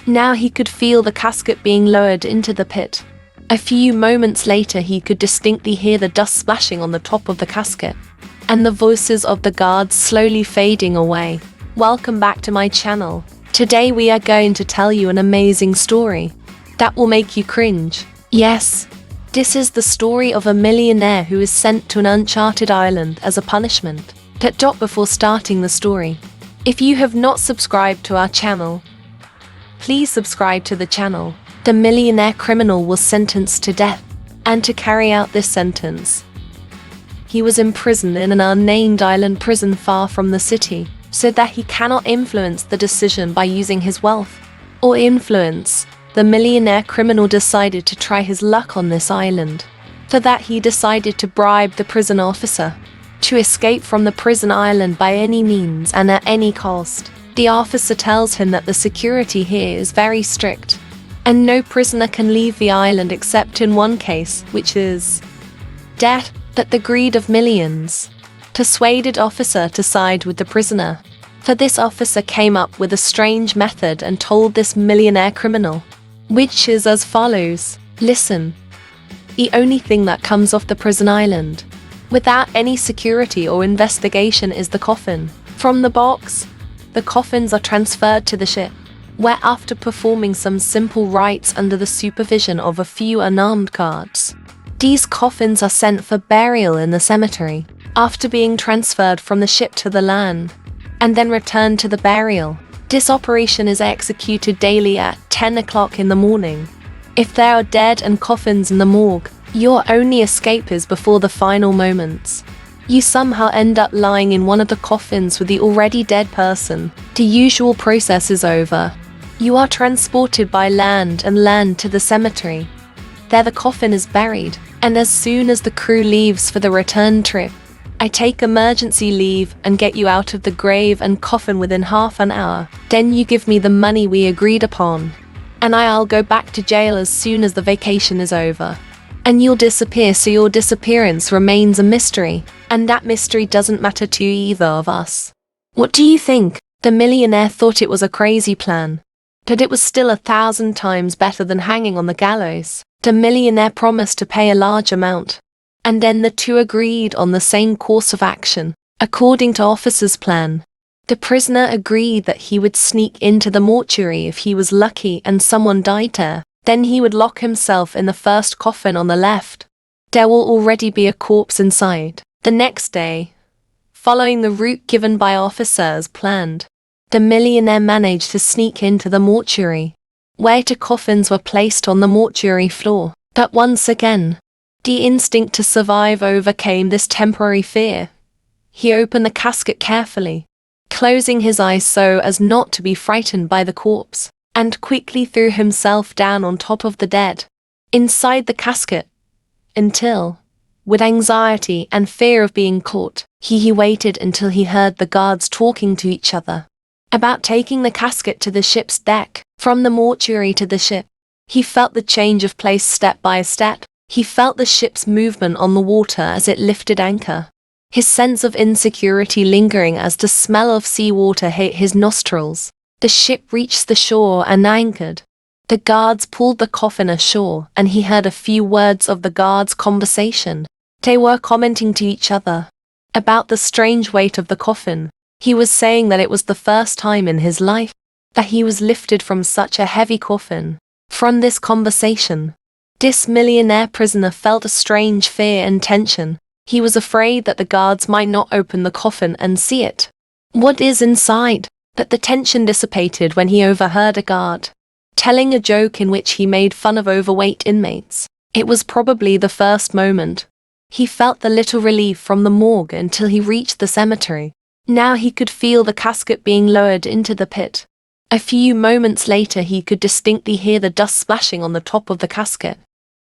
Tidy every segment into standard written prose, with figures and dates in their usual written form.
Now he could feel the casket being lowered into the pit. A few moments later he could distinctly hear the dust splashing on the top of the casket, and the voices of the guards slowly fading away. Welcome back to my channel. Today we are going to tell you an amazing story that will make you cringe. Yes, this is the story of a millionaire who is sent to an uncharted island as a punishment. Before starting the story, if you have not subscribed to our channel, please subscribe to the channel. The millionaire criminal was sentenced to death, and to carry out this sentence, he was imprisoned in an unnamed island prison far from the city, so that he cannot influence the decision by using his wealth or influence. The millionaire criminal decided to try his luck on this island. For that he decided to bribe the prison officer to escape from the prison island by any means and at any cost. The officer tells him that the security here is very strict, and no prisoner can leave the island except in one case, which is death. But the greed of millions persuaded officer to side with the prisoner. For this officer came up with a strange method and told this millionaire criminal, which is as follows. Listen. The only thing that comes off the prison island, without any security or investigation, is the coffin. From the box, the coffins are transferred to the ship, where after performing some simple rites under the supervision of a few unarmed guards, these coffins are sent for burial in the cemetery, after being transferred from the ship to the land, and then returned to the burial. This operation is executed daily at 10 o'clock in the morning. If there are dead and coffins in the morgue, your only escape is before the final moments. You somehow end up lying in one of the coffins with the already dead person. The usual process is over. You are transported by land and land to the cemetery. There the coffin is buried, and as soon as the crew leaves for the return trip, I take emergency leave and get you out of the grave and coffin within half an hour. Then you give me the money we agreed upon, and I'll go back to jail as soon as the vacation is over. And you'll disappear, so your disappearance remains a mystery, and that mystery doesn't matter to either of us. What do you think? The millionaire thought it was a crazy plan, but it was still 1,000 times better than hanging on the gallows. The millionaire promised to pay a large amount, and then the two agreed on the same course of action. According to officer's plan, the prisoner agreed that he would sneak into the mortuary if he was lucky and someone died there. Then he would lock himself in the first coffin on the left. There will already be a corpse inside. The next day, following the route given by officer as planned, the millionaire managed to sneak into the mortuary, where two coffins were placed on the mortuary floor. But once again, the instinct to survive overcame this temporary fear. He opened the casket carefully, closing his eyes so as not to be frightened by the corpse, and quickly threw himself down on top of the dead, inside the casket, until, with anxiety and fear of being caught, he waited until he heard the guards talking to each other about taking the casket to the ship's deck. From the mortuary to the ship, he felt the change of place step by step. He felt the ship's movement on the water as it lifted anchor, his sense of insecurity lingering as the smell of seawater hit his nostrils. The ship reached the shore and anchored. The guards pulled the coffin ashore, and he heard a few words of the guards' conversation. They were commenting to each other about the strange weight of the coffin. He was saying that it was the first time in his life that he was lifted from such a heavy coffin. From this conversation, this millionaire prisoner felt a strange fear and tension. He was afraid that the guards might not open the coffin and see it. What is inside? But the tension dissipated when he overheard a guard telling a joke in which he made fun of overweight inmates. It was probably the first moment. He felt the little relief from the morgue until he reached the cemetery. Now he could feel the casket being lowered into the pit. A few moments later he could distinctly hear the dust splashing on the top of the casket,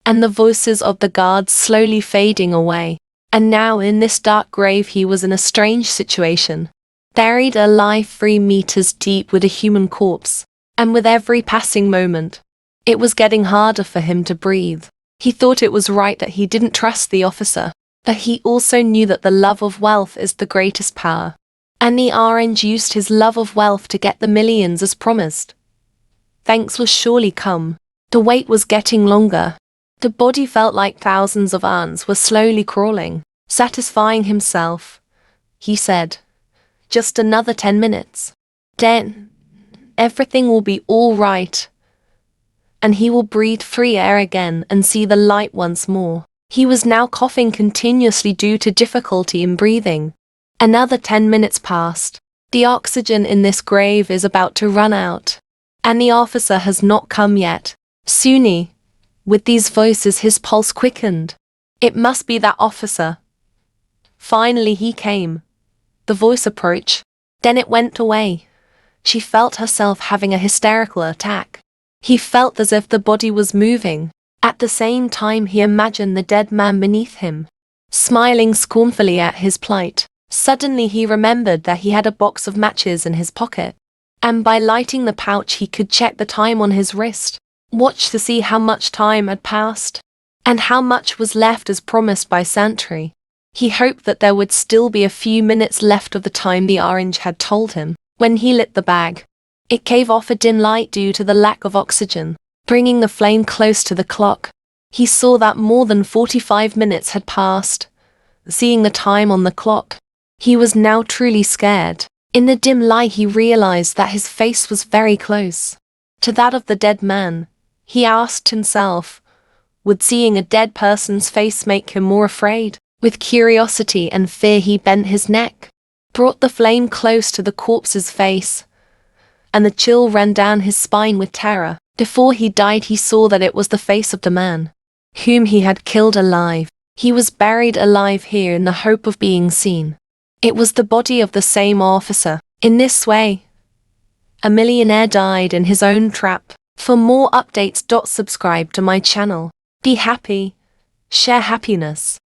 and the voices of the guards slowly fading away. And now in this dark grave he was in a strange situation, buried alive 3 meters deep with a human corpse, and with every passing moment, it was getting harder for him to breathe. He thought it was right that he didn't trust the officer, but he also knew that the love of wealth is the greatest power. And the orange used his love of wealth to get the millions as promised. Thanks will surely come. The wait was getting longer. The body felt like thousands of ants were slowly crawling. Satisfying himself, he said, "Just another 10 minutes. Then, everything will be all right." And he will breathe free air again and see the light once more. He was now coughing continuously due to difficulty in breathing. Another 10 minutes passed. The oxygen in this grave is about to run out. And the officer has not come yet. Soon, with these voices, his pulse quickened. It must be that officer. Finally he came. The voice approached. Then it went away. She felt herself having a hysterical attack. He felt as if the body was moving. At the same time he imagined the dead man beneath him, smiling scornfully at his plight. Suddenly he remembered that he had a box of matches in his pocket, and by lighting the pouch he could check the time on his wrist, watch to see how much time had passed, and how much was left as promised by Santry. He hoped that there would still be a few minutes left of the time the orange had told him. When he lit the bag, it gave off a dim light due to the lack of oxygen, bringing the flame close to the clock. He saw that more than 45 minutes had passed. Seeing the time on the clock, he was now truly scared. In the dim light he realized that his face was very close to that of the dead man. He asked himself, would seeing a dead person's face make him more afraid? With curiosity and fear he bent his neck, brought the flame close to the corpse's face, and the chill ran down his spine with terror. Before he died he saw that it was the face of the man whom he had killed alive. He was buried alive here in the hope of being seen. It was the body of the same officer. In this way, a millionaire died in his own trap. For more updates, subscribe to my channel. Be happy, share happiness.